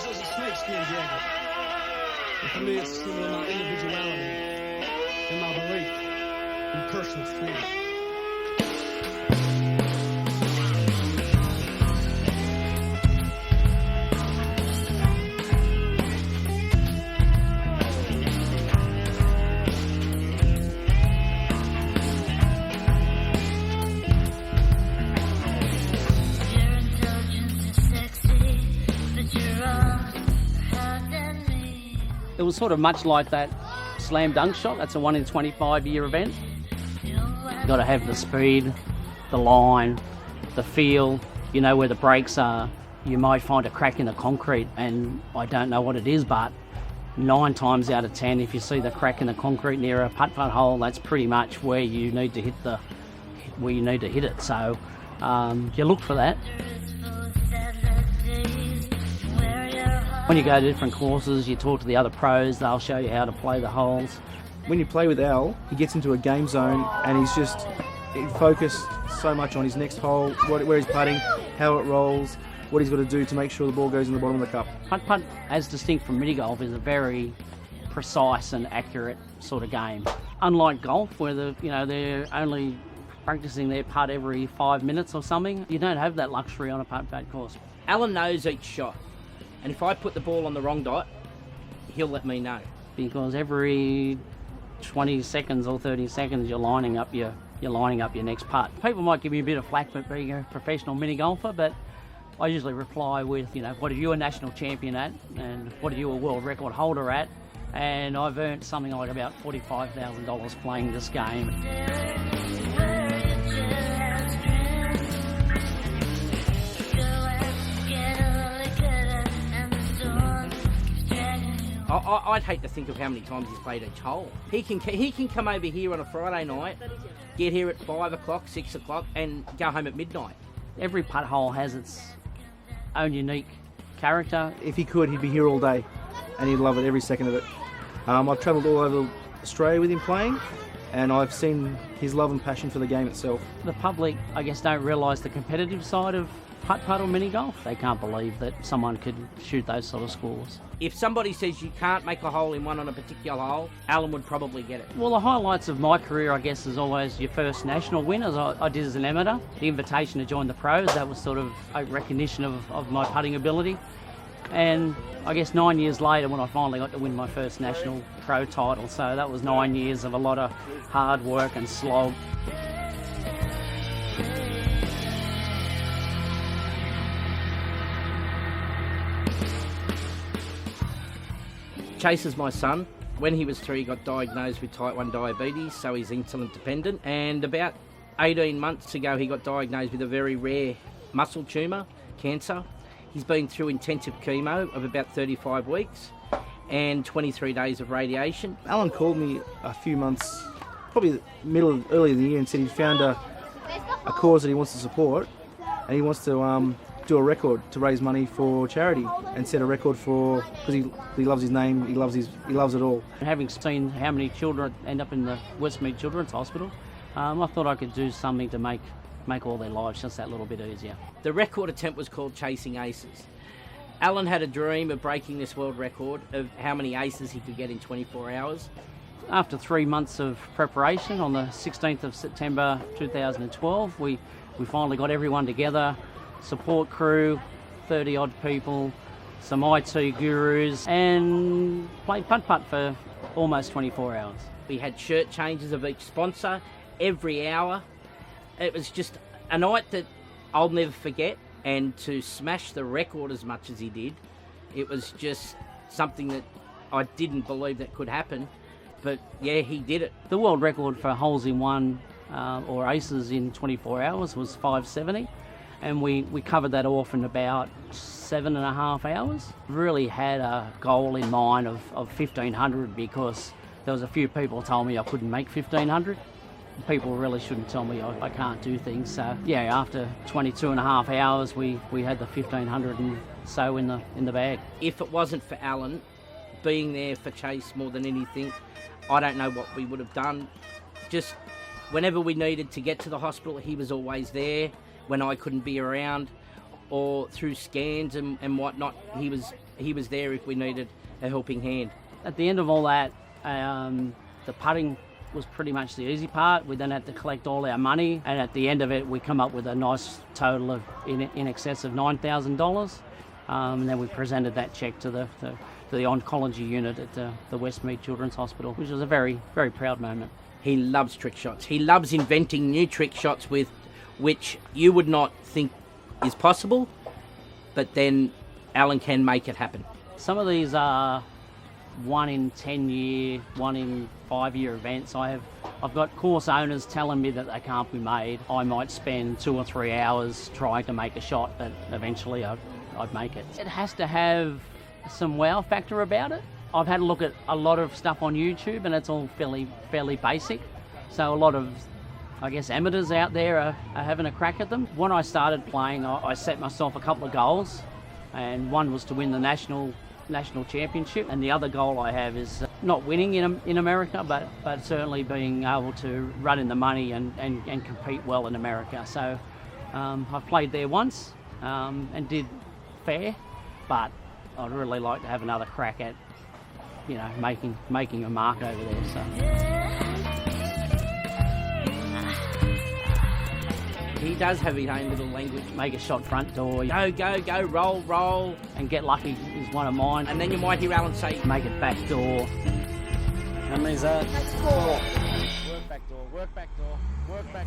as a snakeskin jacket. And for me, it's a symbol of my individuality and my belief in personal freedom. It was sort of much like that slam dunk shot. That's a 1 in 25 year event. You've got to have the speed, the line, the feel, you know where the breaks are. You might find a crack in the concrete, and I don't know what it is, but 9 times out of 10, if you see the crack in the concrete near a putt-putt hole, that's pretty much where you need to hit it. So you look for that. When you go to different courses, you talk to the other pros, they'll show you how to play the holes. When you play with Al, he gets into a game zone and he's just focused so much on his next hole, where he's putting, how it rolls, what he's got to do to make sure the ball goes in the bottom of the cup. Putt-putt, as distinct from mini-golf, is a very precise and accurate sort of game. Unlike golf, where they're only practicing their putt every 5 minutes or something, you don't have that luxury on a putt-putt course. Alan knows each shot. And if I put the ball on the wrong dot, he'll let me know. Because every 20 seconds or 30 seconds, you're lining up your next putt. People might give me a bit of flack for being a professional mini golfer, but I usually reply with, what are you a national champion at, and what are you a world record holder at? And I've earned something like about $45,000 playing this game. I'd hate to think of how many times he's played each hole. He can come over here on a Friday night, get here at 5 o'clock, 6 o'clock, and go home at midnight. Every putt hole has its own unique character. If he could, he'd be here all day, and he'd love it every second of it. I've travelled all over Australia with him playing, and I've seen his love and passion for the game itself. The public, I guess, don't realise the competitive side of putt-putt or mini-golf. They can't believe that someone could shoot those sort of scores. If somebody says you can't make a hole in one on a particular hole, Alan would probably get it. Well, the highlights of my career, I guess, is always your first national win, as I did as an amateur. The invitation to join the pros, that was sort of a recognition of my putting ability. And I guess 9 years later, when I finally got to win my first national pro title, so that was 9 years of a lot of hard work and slog. Chase is my son. When he was 3, he got diagnosed with type 1 diabetes, so he's insulin dependent. And about 18 months ago, he got diagnosed with a very rare muscle tumour, cancer. He's been through intensive chemo of about 35 weeks and 23 days of radiation. Alan called me a few months, probably early in the year, and said he'd found a cause that he wants to support, and he wants to do a record to raise money for charity and set a record for, because he loves his name, he loves it all. Having seen how many children end up in the Westmead Children's Hospital, I thought I could do something to make all their lives just that little bit easier. The record attempt was called Chasing Aces. Alan had a dream of breaking this world record of how many aces he could get in 24 hours. After 3 months of preparation, on the 16th of September 2012, we finally got everyone together, support crew, 30 odd people, some IT gurus, and played putt-putt for almost 24 hours. We had shirt changes of each sponsor every hour. It was just a night that I'll never forget, and to smash the record as much as he did, it was just something that I didn't believe that could happen, but yeah, he did it. The world record for holes in one or aces in 24 hours was 570. And we covered that off in about 7.5 hours. Really had a goal in mind of 1,500, because there was a few people told me I couldn't make 1,500. People really shouldn't tell me I can't do things. So yeah, after 22.5 hours, we had the 1,500 and so in the bag. If it wasn't for Alan being there for Chase more than anything, I don't know what we would have done. Just whenever we needed to get to the hospital, he was always there. When I couldn't be around, or through scans and whatnot, he he was there if we needed a helping hand. At the end of all that, the putting was pretty much the easy part. We then had to collect all our money, and at the end of it, we come up with a nice total of in excess of $9,000. And then we presented that cheque to the oncology unit at the Westmead Children's Hospital, which was a very, very proud moment. He loves trick shots. He loves inventing new trick shots with which you would not think is possible, but then Alan can make it happen. Some of these are 1 in 10 year, 1 in 5 year events. I've got course owners telling me that they can't be made. I might spend 2 or 3 hours trying to make a shot, but eventually I'd make it. It has to have some wow factor about it. I've had a look at a lot of stuff on YouTube, and it's all fairly basic. So a lot of, I guess, amateurs out there are having a crack at them. When I started playing, I set myself a couple of goals, and one was to win the national championship, and the other goal I have is not winning in America, but certainly being able to run in the money and compete well in America. So I've played there once and did fair, but I'd really like to have another crack at, you know, making a mark over there. So he does have his own little language. make a shot front door, Go, roll, and get lucky is one of mine. and then you might hear Alan say, Make it back door. How many's that? That's 4. Work back door, work back door, work back.